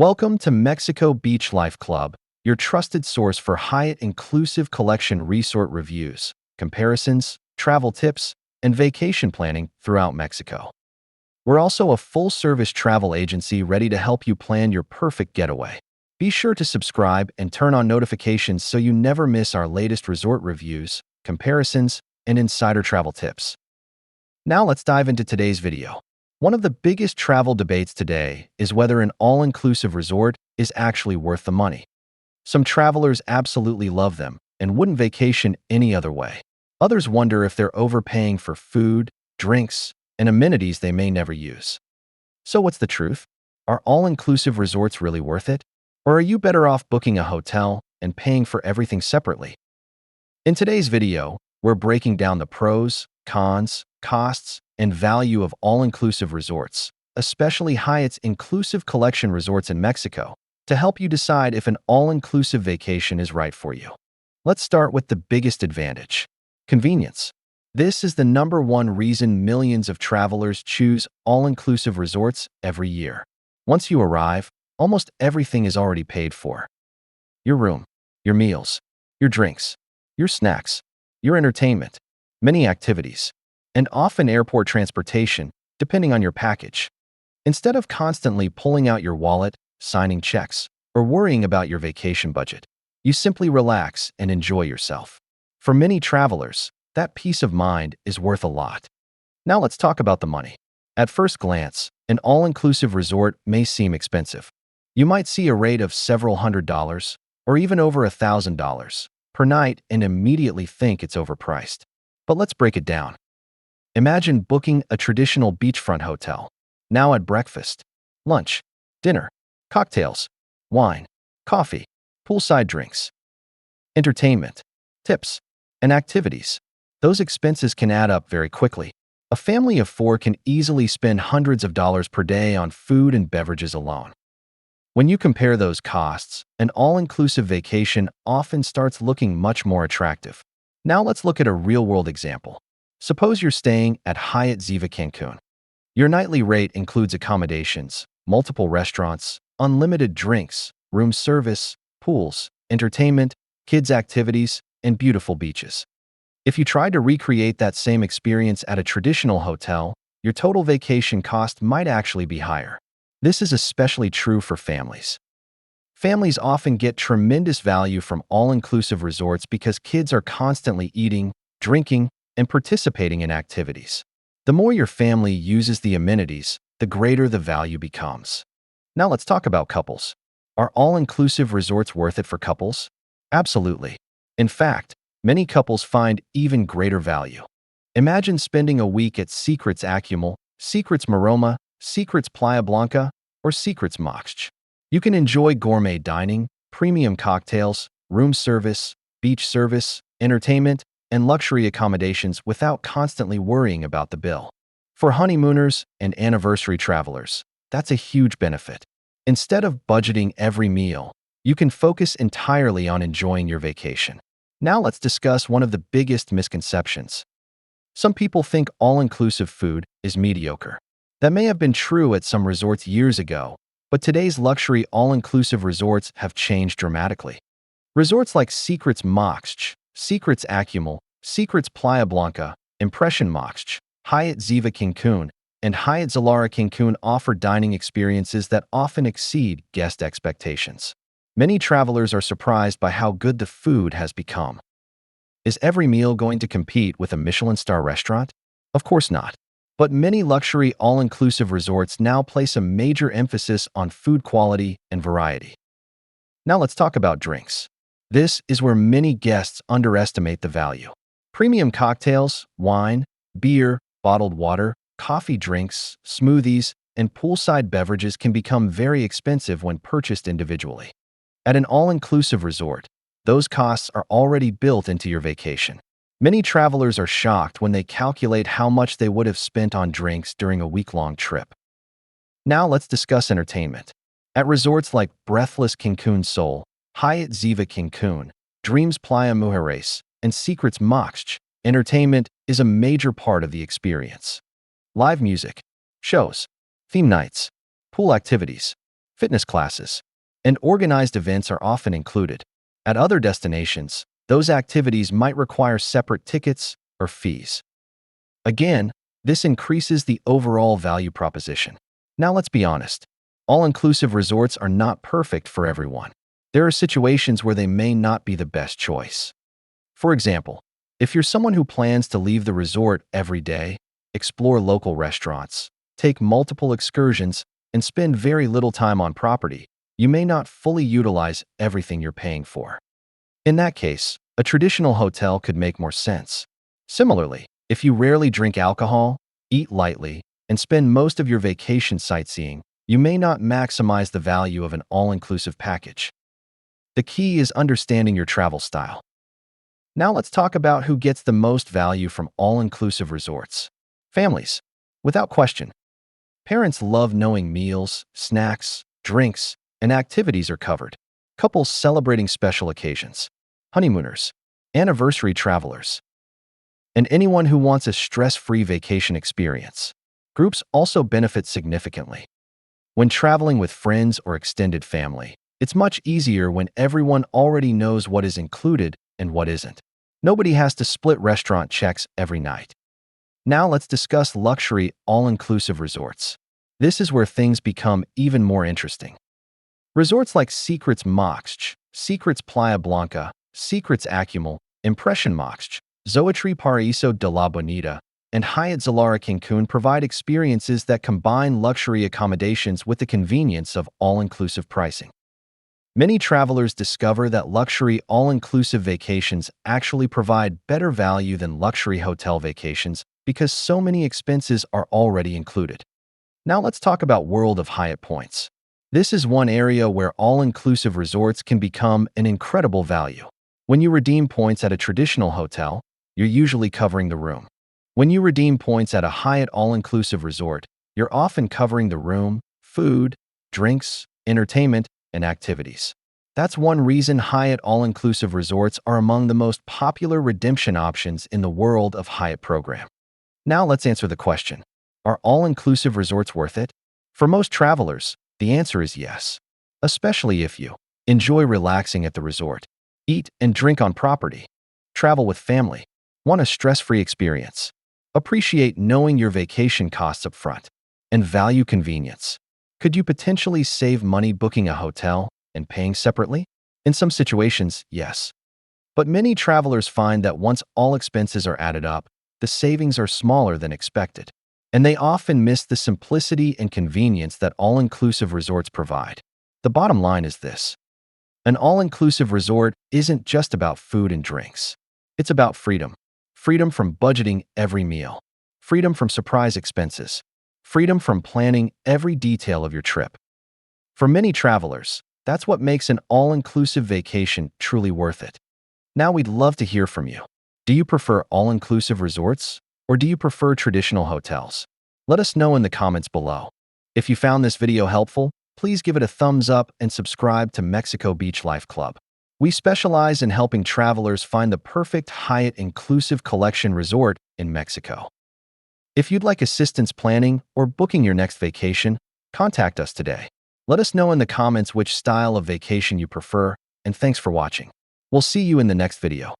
Welcome to Mexico Beach Life Club, your trusted source for Hyatt Inclusive Collection resort reviews, comparisons, travel tips, and vacation planning throughout Mexico. We're also a full-service travel agency ready to help you plan your perfect getaway. Be sure to subscribe and turn on notifications so you never miss our latest resort reviews, comparisons, and insider travel tips. Now let's dive into today's video. One of the biggest travel debates today is whether an all-inclusive resort is actually worth the money. Some travelers absolutely love them and wouldn't vacation any other way. Others wonder if they're overpaying for food, drinks, and amenities they may never use. So what's the truth? Are all-inclusive resorts really worth it? Or are you better off booking a hotel and paying for everything separately? In today's video, we're breaking down the pros, cons, costs, and value of all-inclusive resorts, especially Hyatt's Inclusive Collection resorts in Mexico, to help you decide if an all-inclusive vacation is right for you. Let's start with the biggest advantage: convenience. This is the number one reason millions of travelers choose all-inclusive resorts every year. Once you arrive, almost everything is already paid for. Your room, your meals, your drinks, your snacks, your entertainment, many activities, and often airport transportation, depending on your package. Instead of constantly pulling out your wallet, signing checks, or worrying about your vacation budget, you simply relax and enjoy yourself. For many travelers, that peace of mind is worth a lot. Now let's talk about the money. At first glance, an all-inclusive resort may seem expensive. You might see a rate of several $100s, or even over $1,000 per night and immediately think it's overpriced. But let's break it down. Imagine booking a traditional beachfront hotel. Now add breakfast, lunch, dinner, cocktails, wine, coffee, poolside drinks, entertainment, tips, and activities. Those expenses can add up very quickly. A family of four can easily spend hundreds of dollars per day on food and beverages alone. When you compare those costs, an all-inclusive vacation often starts looking much more attractive. Now let's look at a real-world example. Suppose you're staying at Hyatt Ziva Cancun. Your nightly rate includes accommodations, multiple restaurants, unlimited drinks, room service, pools, entertainment, kids' activities, and beautiful beaches. If you tried to recreate that same experience at a traditional hotel, your total vacation cost might actually be higher. This is especially true for families. Families often get tremendous value from all-inclusive resorts because kids are constantly eating, drinking, and participating in activities. The more your family uses the amenities, the greater the value becomes. Now let's talk about couples. Are all-inclusive resorts worth it for couples? Absolutely. In fact, many couples find even greater value. Imagine spending a week at Secrets Acumal, Secrets Maroma, Secrets Playa Blanca, or Secrets Moxch. You can enjoy gourmet dining, premium cocktails, room service, beach service, entertainment, and luxury accommodations without constantly worrying about the bill. For honeymooners and anniversary travelers, that's a huge benefit. Instead of budgeting every meal, you can focus entirely on enjoying your vacation. Now let's discuss one of the biggest misconceptions. Some people think all-inclusive food is mediocre. That may have been true at some resorts years ago, but today's luxury all-inclusive resorts have changed dramatically. Resorts like Secrets Moxch, Secrets Acumal, Secrets Playa Blanca, Impression Moxch, Hyatt Ziva Cancun, and Hyatt Zilara Cancun offer dining experiences that often exceed guest expectations. Many travelers are surprised by how good the food has become. Is every meal going to compete with a Michelin star restaurant? Of course not. But many luxury all-inclusive resorts now place a major emphasis on food quality and variety. Now let's talk about drinks. This is where many guests underestimate the value. Premium cocktails, wine, beer, bottled water, coffee drinks, smoothies, and poolside beverages can become very expensive when purchased individually. At an all-inclusive resort, those costs are already built into your vacation. Many travelers are shocked when they calculate how much they would have spent on drinks during a week-long trip. Now let's discuss entertainment. At resorts like Breathless Cancun Sol, Hyatt Ziva Cancun, Dreams Playa Mujeres, and Secrets Moxch, entertainment is a major part of the experience. Live music, shows, theme nights, pool activities, fitness classes, and organized events are often included. At other destinations, those activities might require separate tickets or fees. Again, this increases the overall value proposition. Now let's be honest. All-inclusive resorts are not perfect for everyone. There are situations where they may not be the best choice. For example, if you're someone who plans to leave the resort every day, explore local restaurants, take multiple excursions, and spend very little time on property, you may not fully utilize everything you're paying for. In that case, a traditional hotel could make more sense. Similarly, if you rarely drink alcohol, eat lightly, and spend most of your vacation sightseeing, you may not maximize the value of an all-inclusive package. The key is understanding your travel style. Now let's talk about who gets the most value from all-inclusive resorts. Families. Without question. Parents love knowing meals, snacks, drinks, and activities are covered. Couples celebrating special occasions. Honeymooners. Anniversary travelers. And anyone who wants a stress-free vacation experience. Groups also benefit significantly. When traveling with friends or extended family, it's much easier when everyone already knows what is included and what isn't. Nobody has to split restaurant checks every night. Now let's discuss luxury all-inclusive resorts. This is where things become even more interesting. Resorts like Secrets Moxch, Secrets Playa Blanca, Secrets Acumal, Impression Moxch, Zoëtry Paraíso de la Bonita, and Hyatt Zilara Cancun provide experiences that combine luxury accommodations with the convenience of all-inclusive pricing. Many travelers discover that luxury all-inclusive vacations actually provide better value than luxury hotel vacations because so many expenses are already included. Now let's talk about World of Hyatt points. This is one area where all-inclusive resorts can become an incredible value. When you redeem points at a traditional hotel, you're usually covering the room. When you redeem points at a Hyatt all-inclusive resort, you're often covering the room, food, drinks, entertainment, and activities. That's one reason Hyatt all-inclusive resorts are among the most popular redemption options in the World of Hyatt program. Now let's answer the question, are all-inclusive resorts worth it? For most travelers, the answer is yes, especially if you enjoy relaxing at the resort, eat and drink on property, travel with family, want a stress-free experience, appreciate knowing your vacation costs up front, and value convenience. Could you potentially save money booking a hotel and paying separately? In some situations, yes. But many travelers find that once all expenses are added up, the savings are smaller than expected, and they often miss the simplicity and convenience that all-inclusive resorts provide. The bottom line is this. An all-inclusive resort isn't just about food and drinks. It's about freedom. Freedom from budgeting every meal. Freedom from surprise expenses. Freedom from planning every detail of your trip. For many travelers, that's what makes an all-inclusive vacation truly worth it. Now we'd love to hear from you. Do you prefer all-inclusive resorts, or do you prefer traditional hotels? Let us know in the comments below. If you found this video helpful, please give it a thumbs up and subscribe to Mexico Beach Life Club. We specialize in helping travelers find the perfect Hyatt Inclusive Collection resort in Mexico. If you'd like assistance planning or booking your next vacation, contact us today. Let us know in the comments which style of vacation you prefer, and thanks for watching. We'll see you in the next video.